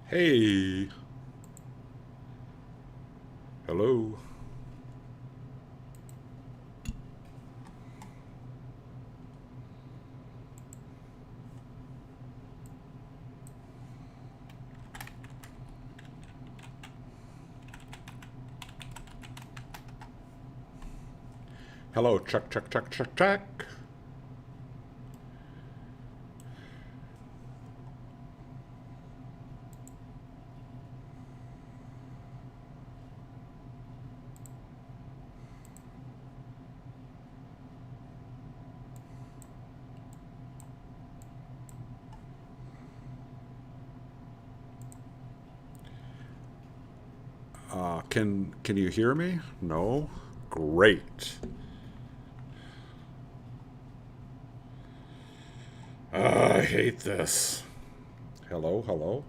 Hey. Hello. Hello. Check, check, check, check, check. Can you hear me? No? Great. I hate this. Hello, hello.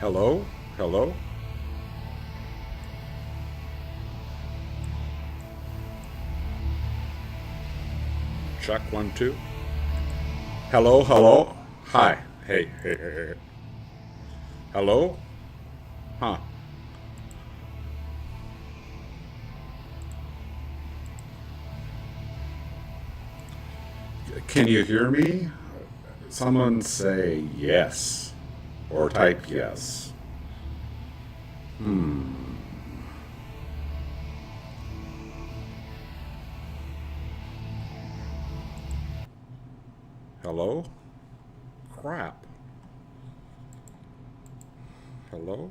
Hello? Hello? Check, one, two. Hello, hello. Hi. Hey, hey, hey, hey. Hello? Huh. Can you hear me? Someone say yes. Or type yes. Hello? Crap. Hello?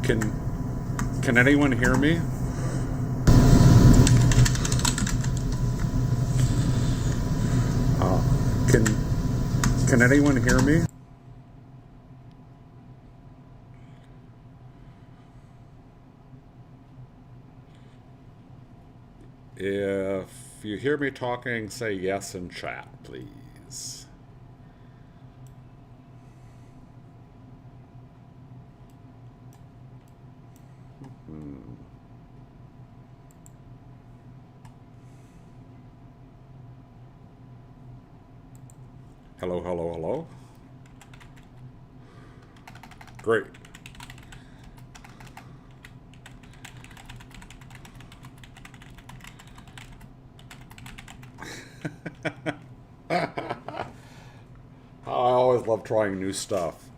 Can can anyone hear me? Can can anyone hear me? If you hear me talking, say yes in chat, please. Hello, hello, hello. Great. I always love trying new stuff.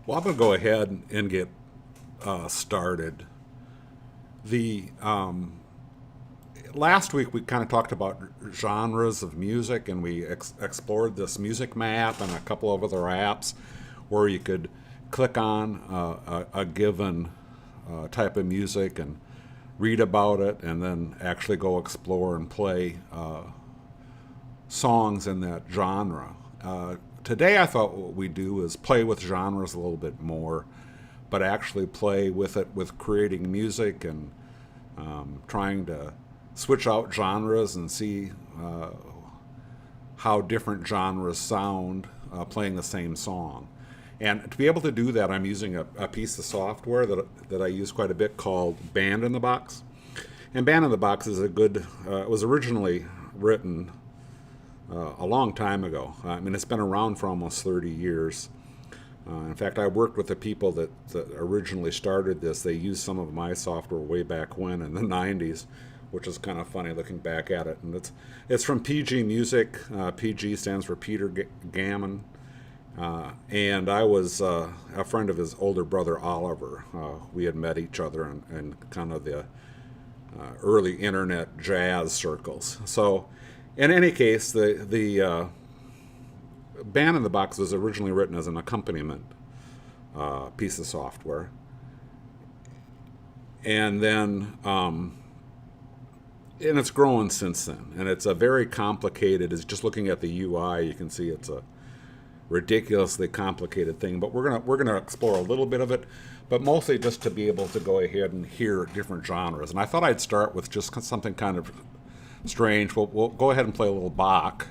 Well, I'm going to go ahead and get started. The last week we kind of talked about genres of music, and we explored this music map and a couple of other apps where you could click on a given type of music and read about it, and then actually go explore and play songs in that genre. Today I thought what we do is play with genres a little bit more, but actually play with it with creating music and trying to switch out genres and see how different genres sound playing the same song. And to be able to do that, I'm using a piece of software that I use quite a bit called Band in the Box. And Band in the Box is a good, it was originally written a long time ago. I mean, it's been around for almost 30 years. In fact, I worked with the people that originally started this. They used some of my software way back when in the 90s, which is kind of funny looking back at it. And it's from PG Music. PG stands for Peter Gammon. And I was a friend of his older brother, Oliver. We had met each other in kind of the early internet jazz circles. So in any case, the Band in the Box was originally written as an accompaniment piece of software. And then, and it's grown since then. And it's a very complicated, it's just looking at the UI, you can see it's a ridiculously complicated thing. But we're gonna explore a little bit of it, but mostly just to be able to go ahead and hear different genres. And I thought I'd start with just something kind of strange. We'll go ahead and play a little Bach.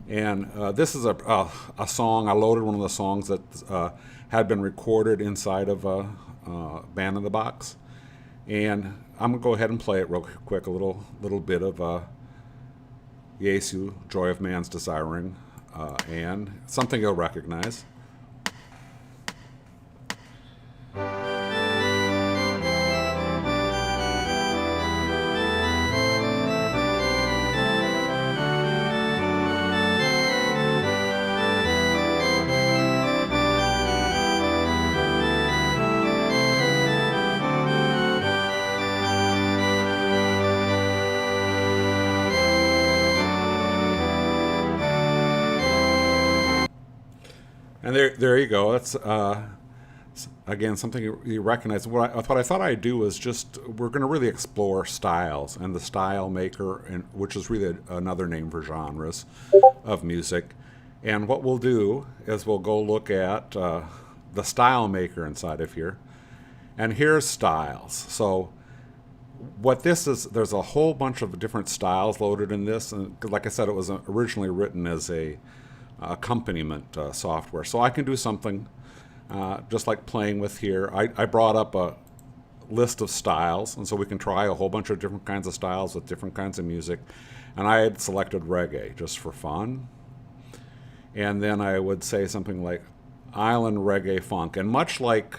And this is a song. I loaded one of the songs that had been recorded inside of Band in the Box. And I'm going to go ahead and play it real quick, a little bit of Jesu, Joy of Man's Desiring, and something you'll recognize. And there you go. That's again something you recognize. What I thought I'd do is we're going to really explore styles and the style maker, which is really another name for genres of music. And what we'll do is we'll go look at the style maker inside of here. And here's styles. So what this is, there's a whole bunch of different styles loaded in this. And like I said, it was originally written as a accompaniment software. So I can do something just like playing with here. I brought up a list of styles, and so we can try a whole bunch of different kinds of styles with different kinds of music. And I had selected reggae just for fun. And then I would say something like island reggae funk. And much like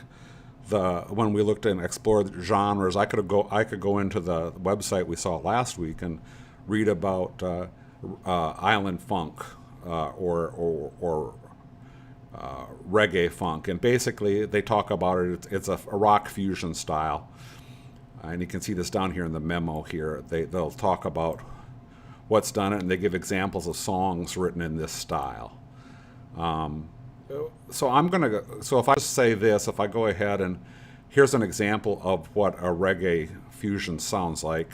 when we looked and explored genres, I could go into the website we saw last week and read about island funk. Or reggae funk, and basically they talk about it. It's a rock fusion style, and you can see this down here in the memo here. They'll talk about what's done it, and they give examples of songs written in this style. So if I just say this, if I go ahead and here's an example of what a reggae fusion sounds like.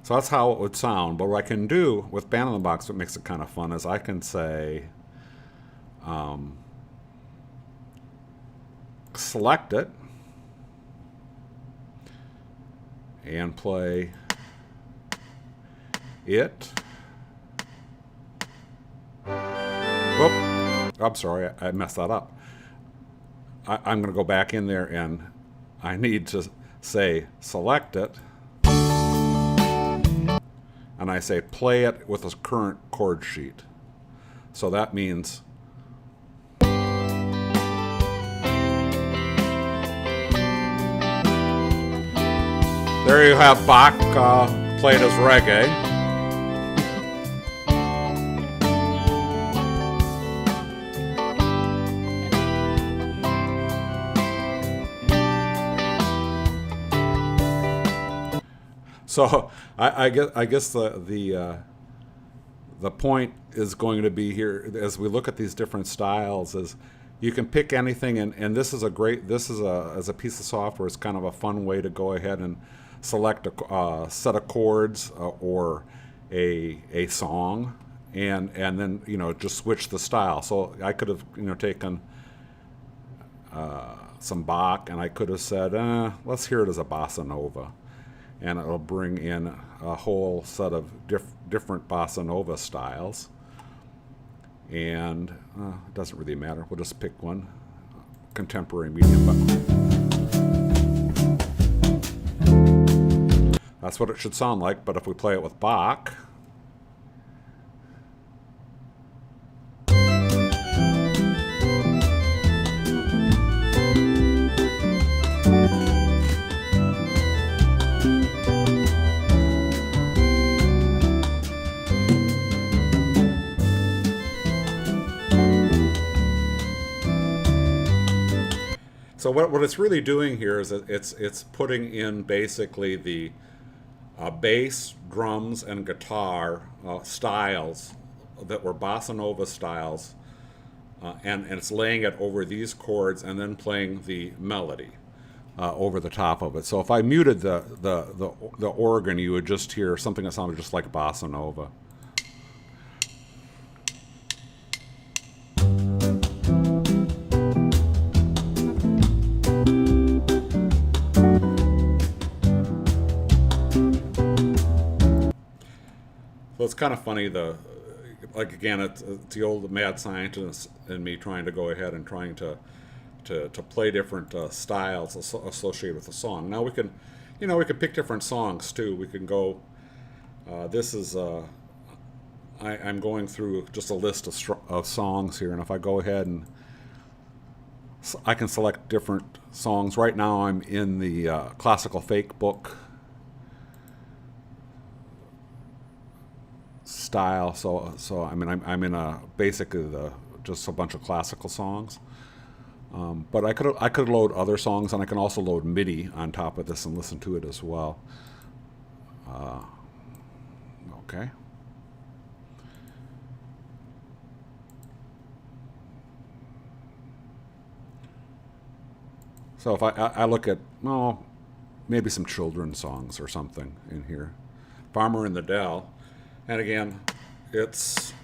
So that's how it would sound. But what I can do with Band in the Box, what makes it kind of fun, is I can say, select it, and play it. Whoop, I'm sorry, I messed that up. I'm going to go back in there, and I need to say select it. And I say play it with a current chord sheet. So that means There you have Bach played as reggae. So I guess the point is going to be here as we look at these different styles is you can pick anything, and this is as a piece of software, it's kind of a fun way to go ahead and select a set of chords or a song, and then just switch the style. So I could have taken some Bach, and I could have said let's hear it as a bossa nova, and it'll bring in a whole set of different bossa nova styles. And it doesn't really matter. We'll just pick one, contemporary medium. That's what it should sound like. But if we play it with Bach, so what it's really doing here is it's putting in basically the bass, drums, and guitar styles that were bossa nova styles, and it's laying it over these chords and then playing the melody over the top of it. So if I muted the organ, you would just hear something that sounded just like bossa nova. So it's kind of funny, again, it's the old mad scientist in me trying to go ahead and trying to play different styles associated with a song. Now we can pick different songs too. We can go. This is I'm going through just a list of songs here, and if I go ahead and I can select different songs. Right now I'm in the classical fake book style, so I mean I'm in basically just a bunch of classical songs, but I could load other songs, and I can also load MIDI on top of this and listen to it as well. Okay. So if I look at maybe some children's songs or something in here, Farmer in the Dell. And again, it's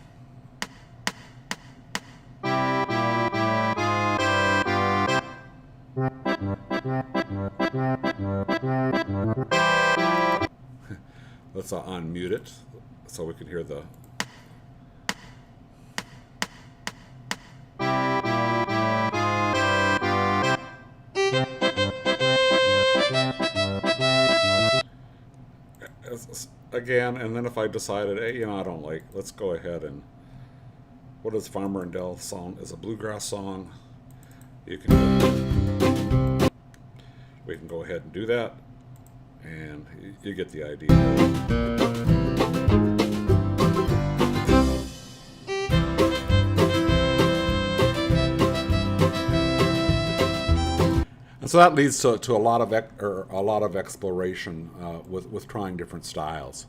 let's unmute it so we can hear the again, and then if I decided, hey, I don't like, let's go ahead and, what is Farmer and Dell song? Is a bluegrass song. We can go ahead and do that, and you get the idea. And so that leads to a lot of exploration with trying different styles.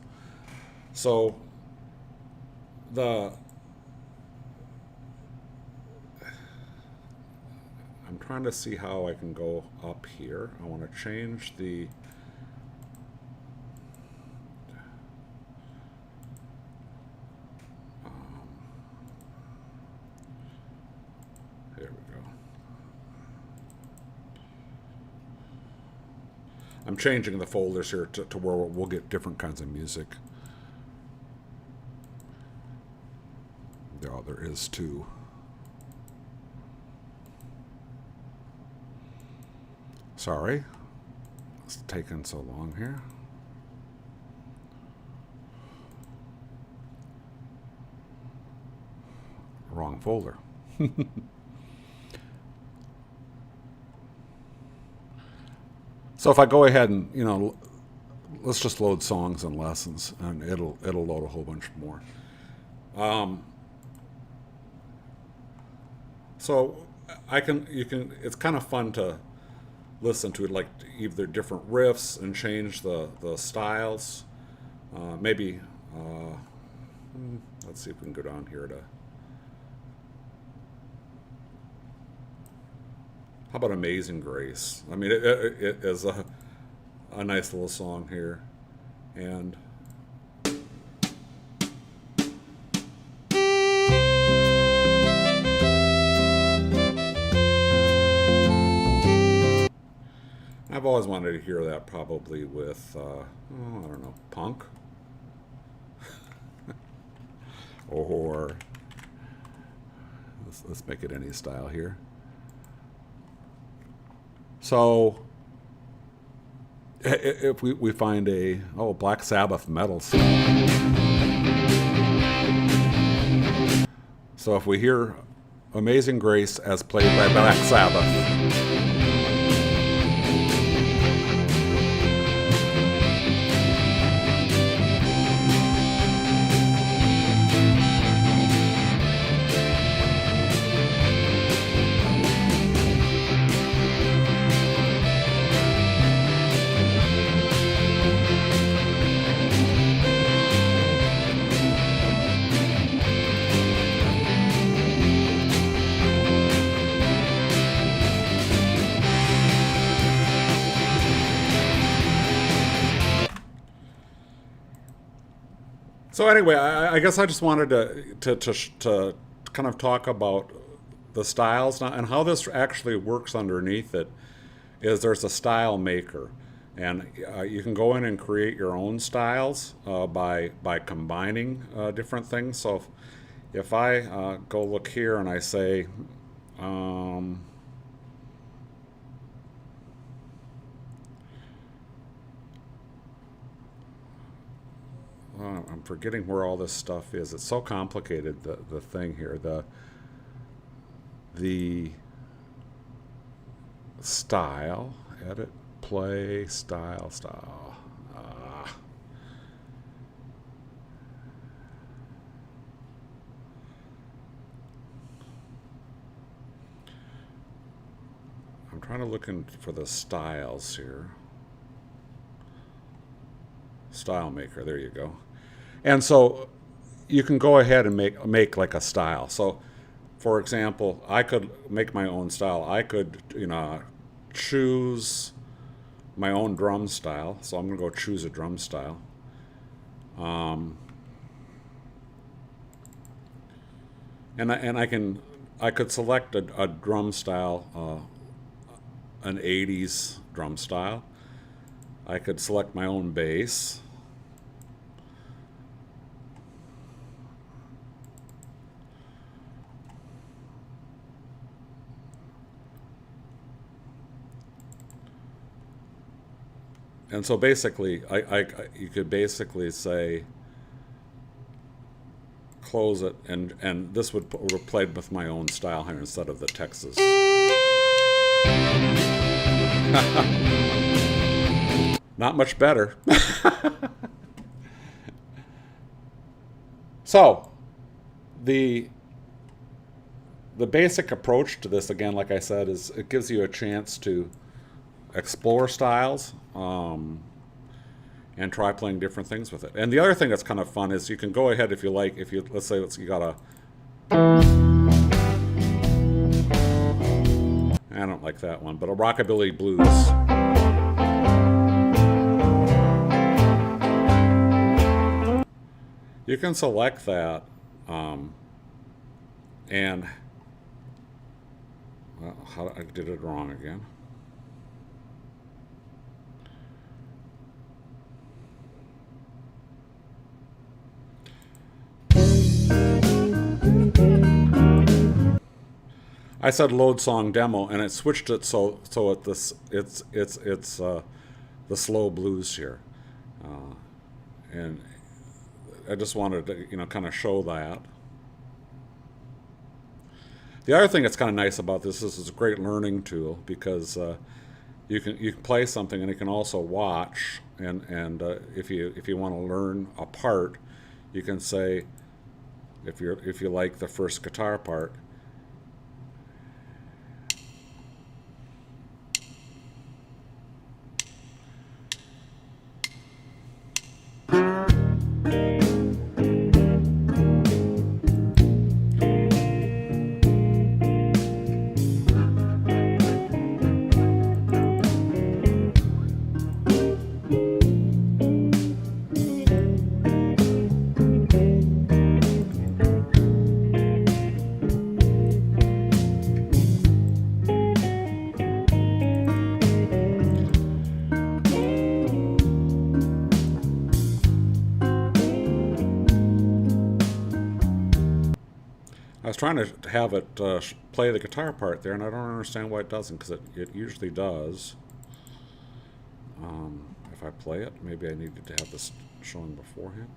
So I'm trying to see how I can go up here. I want to change the there we go. I'm changing the folders here to where we'll get different kinds of music. There is two. Sorry, it's taking so long here. Wrong folder. So if I go ahead and let's just load songs and lessons, and it'll load a whole bunch more. So you can. It's kind of fun to listen to like either different riffs and change the styles. Maybe let's see if we can go down here to. How about Amazing Grace? I mean, it is a nice little song here, and I've always wanted to hear that probably with, I don't know, punk? Or, let's make it any style here. So, if we find a, Black Sabbath metal song. So if we hear Amazing Grace as played by Black Sabbath, so anyway, I guess I just wanted to kind of talk about the styles now, and how this actually works underneath it is there's a style maker, and you can go in and create your own styles by combining different things. So if I go look here and I say I'm forgetting where all this stuff is. It's so complicated, the thing here. The style, edit, play, style. I'm trying to look for the styles here. Style maker, there you go. And so you can go ahead and make like a style. So for example, I could make my own style. I could, choose my own drum style. So I'm going to go choose a drum style. And I could select a drum style, an 80s drum style. I could select my own bass. And so basically, you could basically say, close it, and this would play with my own style here instead of the Texas. Not much better. So, the basic approach to this, again, like I said, is it gives you a chance to explore styles and try playing different things with it. And the other thing that's kind of fun is you can go ahead if you like, let's say you got I don't like that one, but a rockabilly blues. You can select that, and I did it wrong again. I said load song demo, and it switched it so it's the slow blues here, and I just wanted to kind of show that. The other thing that's kind of nice about this is it's a great learning tool because you can play something, and you can also watch. And if you want to learn a part, you can say, if you like the first guitar part. I was trying to have it play the guitar part there, and I don't understand why it doesn't, because it usually does. If I play it, maybe I needed to have this showing beforehand.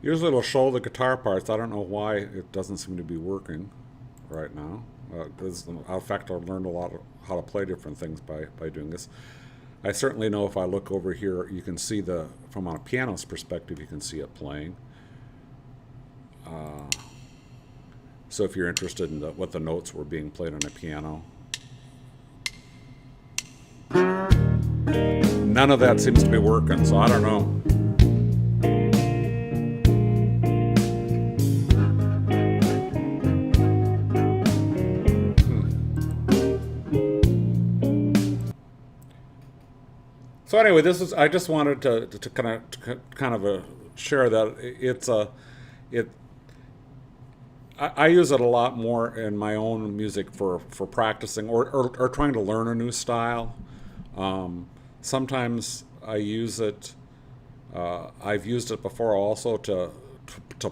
Usually it'll show the guitar parts. I don't know why it doesn't seem to be working right now. In fact, I've learned a lot of how to play different things by doing this. I certainly know if I look over here, you can see from a pianist perspective, you can see it playing. So if you're interested in what the notes were being played on a piano. None of that seems to be working, so I don't know. So anyway, I just wanted to kind of share that I use it a lot more in my own music for practicing or trying to learn a new style. Sometimes I use it. I've used it before also to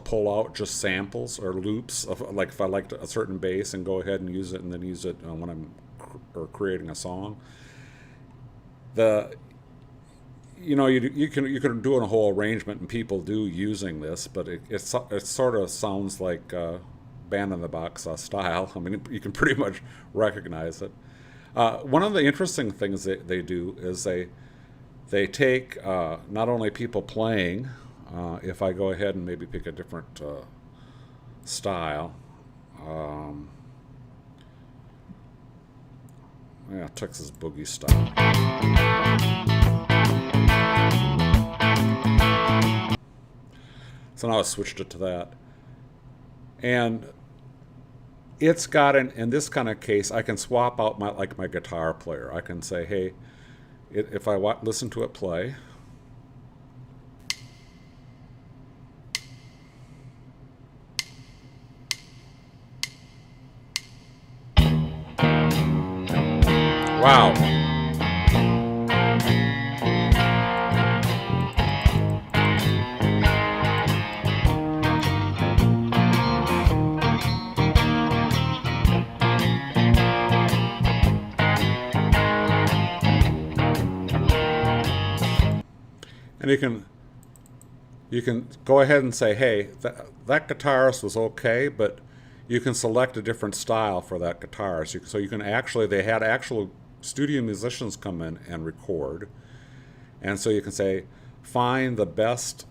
pull out just samples or loops of, like, if I liked a certain bass, and go ahead and use it, and then use it when I'm creating a song. You can do a whole arrangement, and people do using this, but it sort of sounds like band in the box style. I mean, you can pretty much recognize it. One of the interesting things they do is they take not only people playing. If I go ahead and maybe pick a different style, Texas boogie style. So now I switched it to that. And it's got in this kind of case, I can swap out my guitar player. I can say, hey, if I listen to it play, wow. And you can go ahead and say, hey, that guitarist was okay, but you can select a different style for that guitarist. So you can actually, they had actual studio musicians come in and record. And so you can say, find the best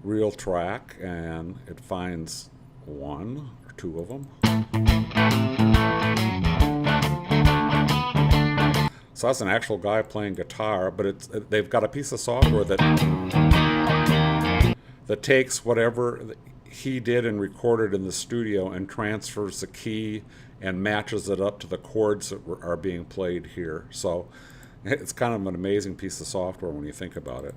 real track, and it finds one or two of them. So that's an actual guy playing guitar, but they've got a piece of software that takes whatever he did and recorded in the studio and transfers the key and matches it up to the chords that are being played here. So it's kind of an amazing piece of software when you think about it.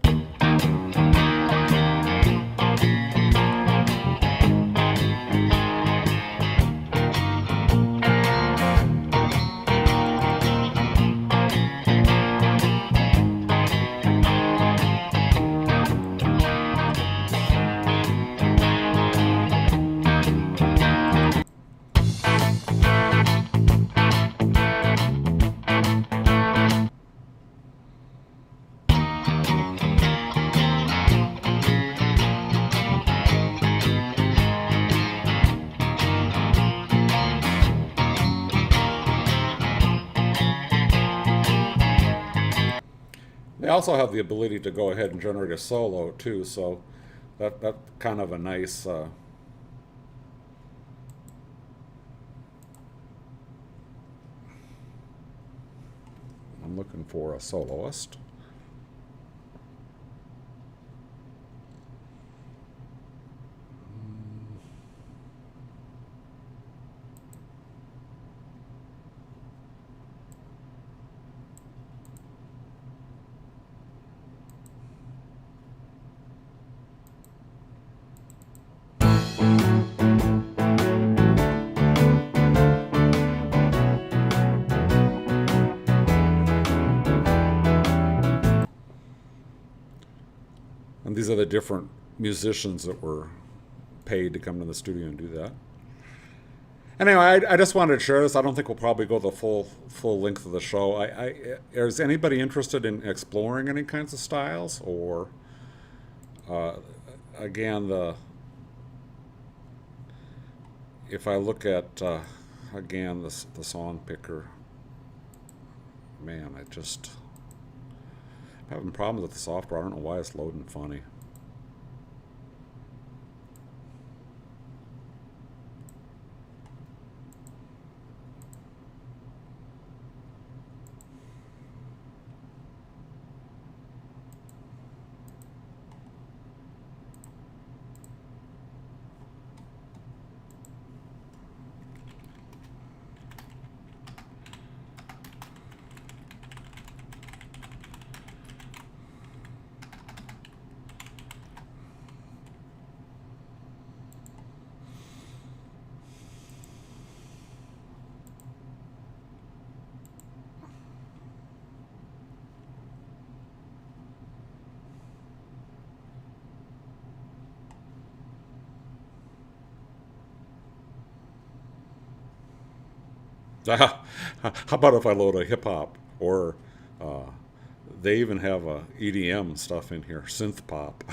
They also have the ability to go ahead and generate a solo too, so that kind of a nice. I'm looking for a soloist. And these are the different musicians that were paid to come to the studio and do that. Anyway, I just wanted to share this. I don't think we'll probably go the full length of the show. Is anybody interested in exploring any kinds of styles, or uh, again if I look at again the song picker, man, I'm having problems with the software. I don't know why it's loading funny. How about if I load a hip hop, or uh, they even have EDM stuff in here, synth pop.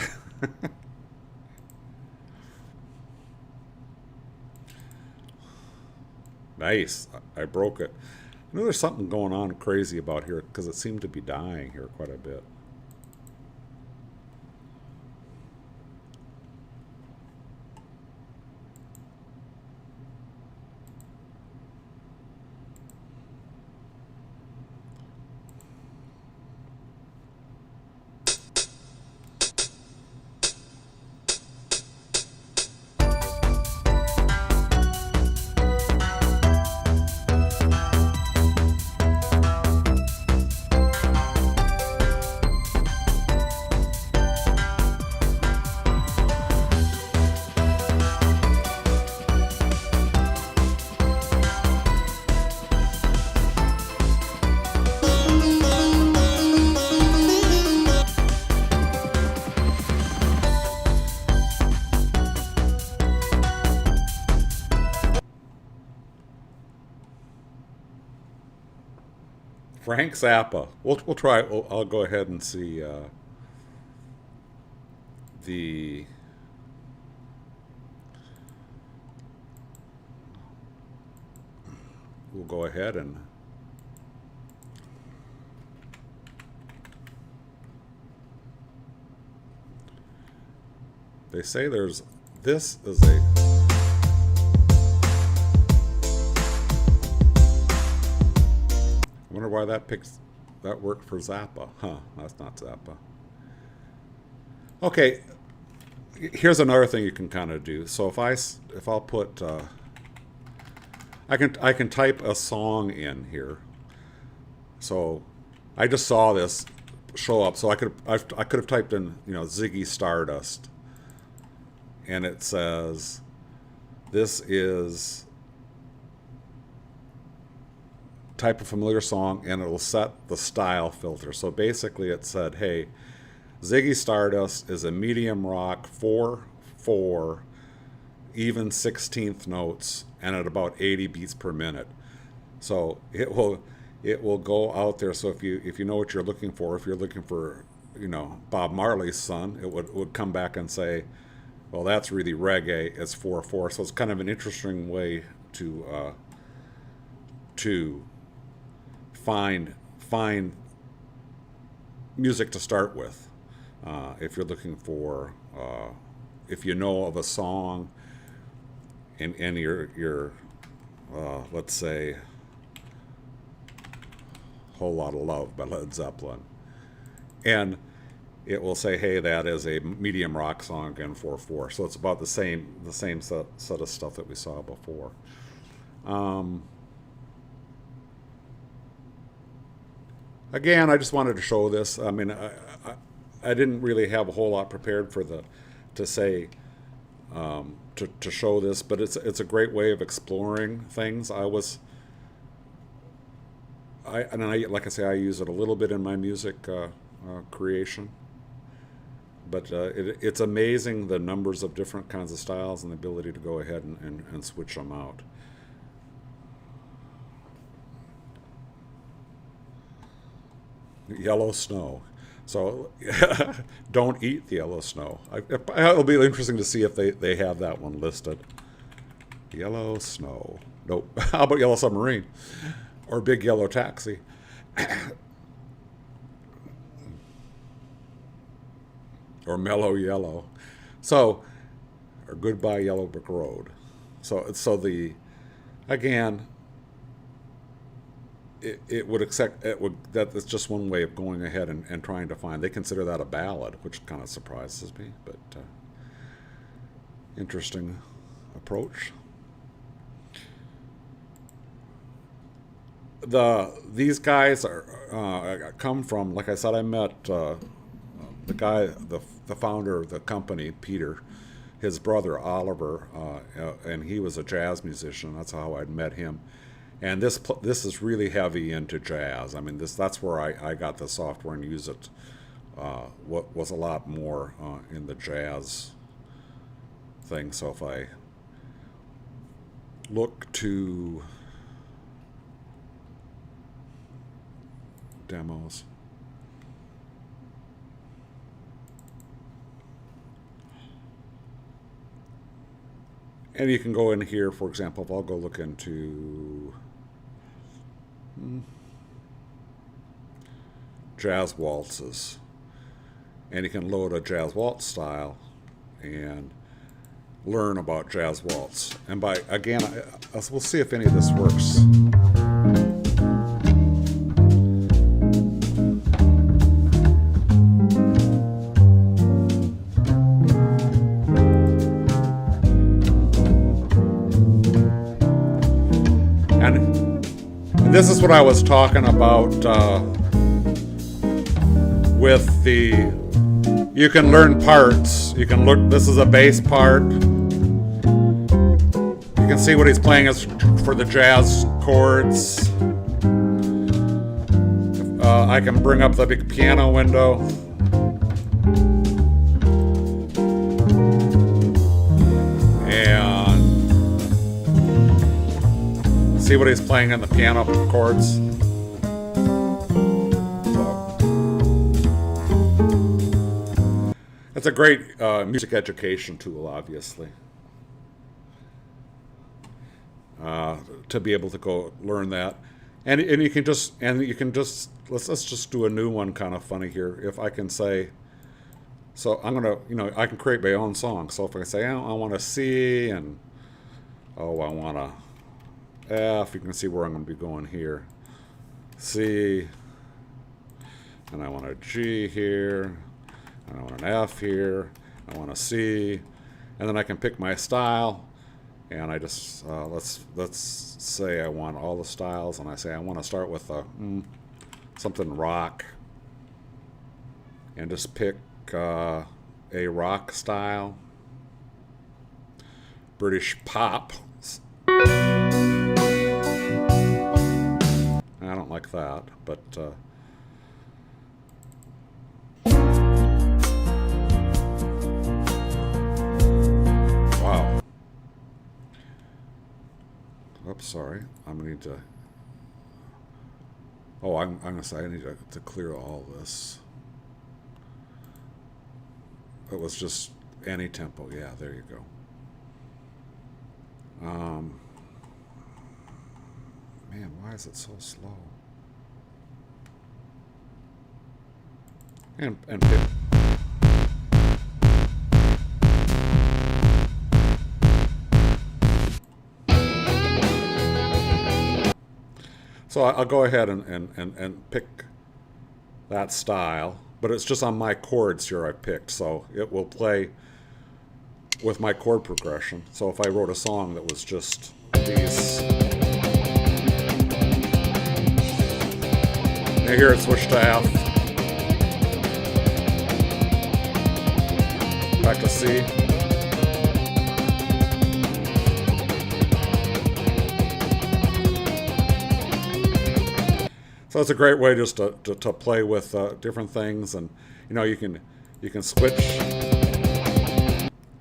Nice. I broke it. I know there's something going on crazy about here because it seemed to be dying here quite a bit. Frank Zappa. We'll try. I'll go ahead and see the. We'll go ahead and. They say there's. This is a. I wonder why that worked for Zappa. Huh, that's not Zappa. Okay, here's another thing you can kind of do. So if I'll put I can type a song in here. So I just saw this show up. So I could have typed in, Ziggy Stardust, and it says this is type of familiar song, and it'll set the style filter. So basically it said, hey, Ziggy Stardust is a medium rock 4/4 even 16th notes and at about 80 beats per minute. So it will go out there. So if you know what you're looking for, if you're looking for Bob Marley's Son, it would come back and say, well, that's really reggae. It's 4/4. So it's kind of an interesting way to find music to start with. If you're looking for, if you know of a song and your let's say, Whole Lot of Love by Led Zeppelin, and it will say, hey, that is a medium rock song in 4/4. So it's about the same set of stuff that we saw before. Again, I just wanted to show this. I mean, I didn't really have a whole lot prepared for to say to show this, but it's a great way of exploring things. Like I say, I use it a little bit in my music creation. But it's amazing the numbers of different kinds of styles and the ability to go ahead and switch them out. Yellow snow. So don't eat the yellow snow. It'll be interesting to see if they have that one listed. Yellow snow. Nope. How about yellow submarine? Or big yellow taxi? Or mellow yellow. So, or goodbye yellow brick road. So the, again, it would accept, that's just one way of going ahead and trying to find. They consider that a ballad, which kind of surprises me, but interesting approach. These guys are come from, like I said, I met the guy, the founder of the company, Peter, his brother Oliver, and he was a jazz musician. That's how I'd met him. And this is really heavy into jazz. I mean, that's where I got the software and use it. What was a lot more in the jazz thing. So if I look to demos. And you can go in here, for example, if I'll go look into jazz waltzes, and you can load a jazz waltz style and learn about jazz waltz. And by, again, we'll see if any of this works. This is what I was talking about with the, you can learn parts. You can look, this is a bass part. You can see what he's playing is for the jazz chords. I can bring up the big piano window. See what he's playing in the piano chords. It's a great music education tool, obviously, to be able to go learn that, and you can just let's just do a new one, kind of funny here. If I can say, so I'm gonna, I can create my own song. So if I say, I want a C and I want a F, you can see where I'm going to be going here. C, and I want a G here, and I want an F here, I want a C, and then I can pick my style, and I just, let's say I want all the styles, and I say I want to start with something rock, and just pick a rock style, British pop. I don't like that, but wow. Oops, sorry. I'm gonna need to. Oh, I'm gonna say I need to clear all this. It was just any tempo. Yeah, there you go. Man, why is it so slow? and pick. So I'll go ahead and pick that style, but it's just on my chords here I picked, so it will play with my chord progression. So if I wrote a song that was just these, now here it switched to F, back to C. So it's a great way just to play with different things, and you can switch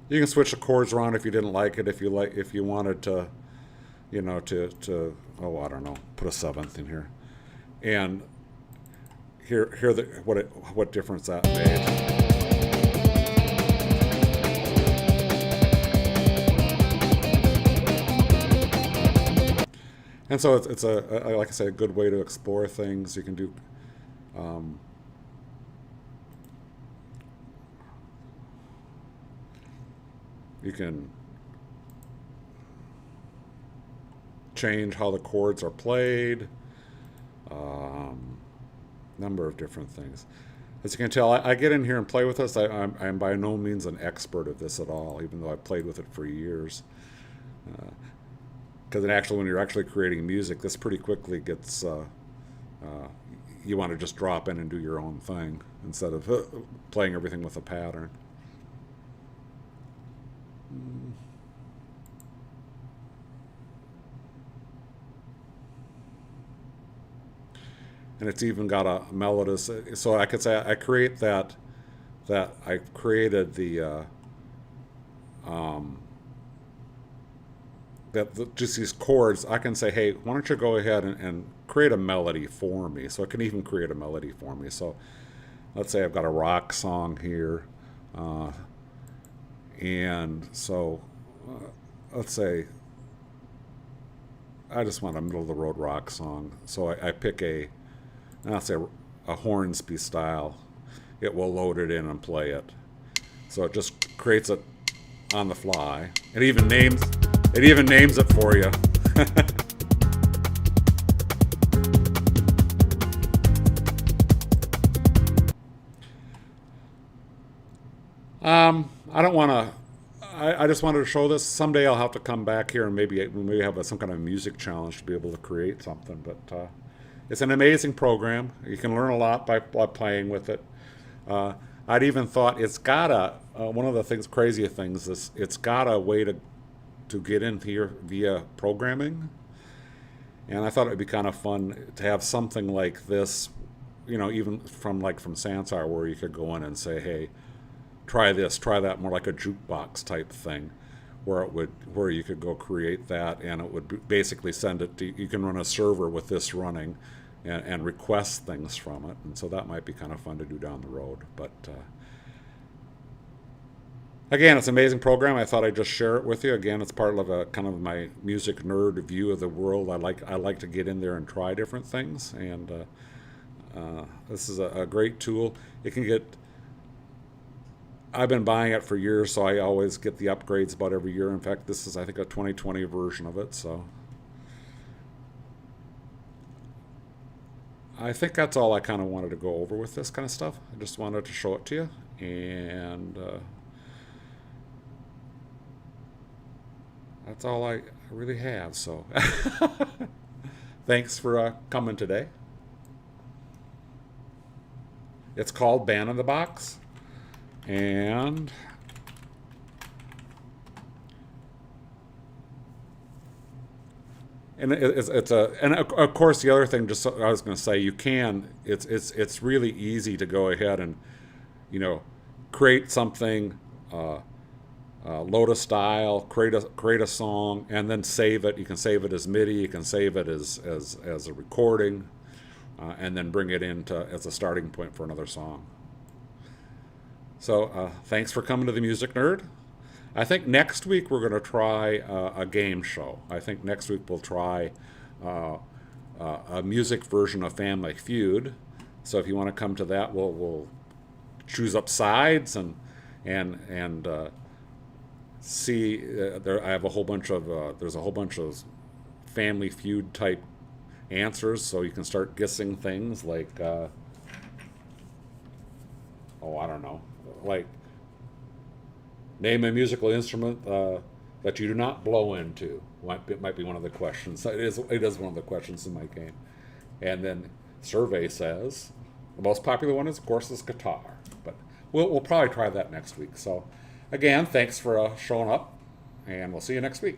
the chords around if you didn't like it. If you wanted to, to oh, I don't know, put a seventh in here, and hear what difference that made. And so it's like I said, a good way to explore things. You can do um, you can change how the chords are played. Number of different things. As you can tell, I get in here and play with this. I'm by no means an expert at this at all, even though I've played with it for years. Because when you're actually creating music, this pretty quickly gets, you want to just drop in and do your own thing instead of playing everything with a pattern. And it's even got a melodist, so I could say I create that I created just these chords. I can say, hey, why don't you go ahead and create a melody for me? So it can even create a melody for me. So let's say I've got a rock song here, and so let's say I just want a middle of the road rock song. So I pick let's say a Hornsby style. It will load it in and play it. So it just creates it on the fly. It even names it for you. I don't want to. I just wanted to show this. Someday I'll have to come back here and maybe have some kind of music challenge to be able to create something. But it's an amazing program. You can learn a lot by playing with it. I'd even thought it's got one of the crazy things is it's got a way to get in here via programming. And I thought it would be kind of fun to have something like this, even from Sansar, where you could go in and say, hey, try this, try that, more like a jukebox type thing, where you could go create that, and it would basically send it to, you can run a server with this running and request things from it. And so that might be kind of fun to do down the road. But again, it's an amazing program. I thought I'd just share it with you. Again, it's part of a kind of my music nerd view of the world. I like to get in there and try different things, and this is a great tool. It can get. I've been buying it for years, so I always get the upgrades about every year. In fact, this is, I think, a 2020 version of it. So I think that's all I kind of wanted to go over with this kind of stuff. I just wanted to show it to you, and that's all I really have. So thanks for coming today. It's called Band in the Box, and and of course the other thing, just I was going to say, it's really easy to go ahead and create something, load a style, create a song, and then save it. You can save it as MIDI, you can save it as a recording, and then bring it in as a starting point for another song. So thanks for coming to the Music Nerd. I think next week we're going to try a game show. I think next week we'll try a music version of Family Feud. So if you want to come to that, we'll choose up sides and see. There, I have a whole bunch of there's a whole bunch of Family Feud type answers, so you can start guessing things like, oh, I don't know, like name a musical instrument that you do not blow into. Might be one of the questions. It is one of the questions in my game. And then survey says the most popular one is, of course, is guitar. But we'll probably try that next week. So again, thanks for showing up, and we'll see you next week.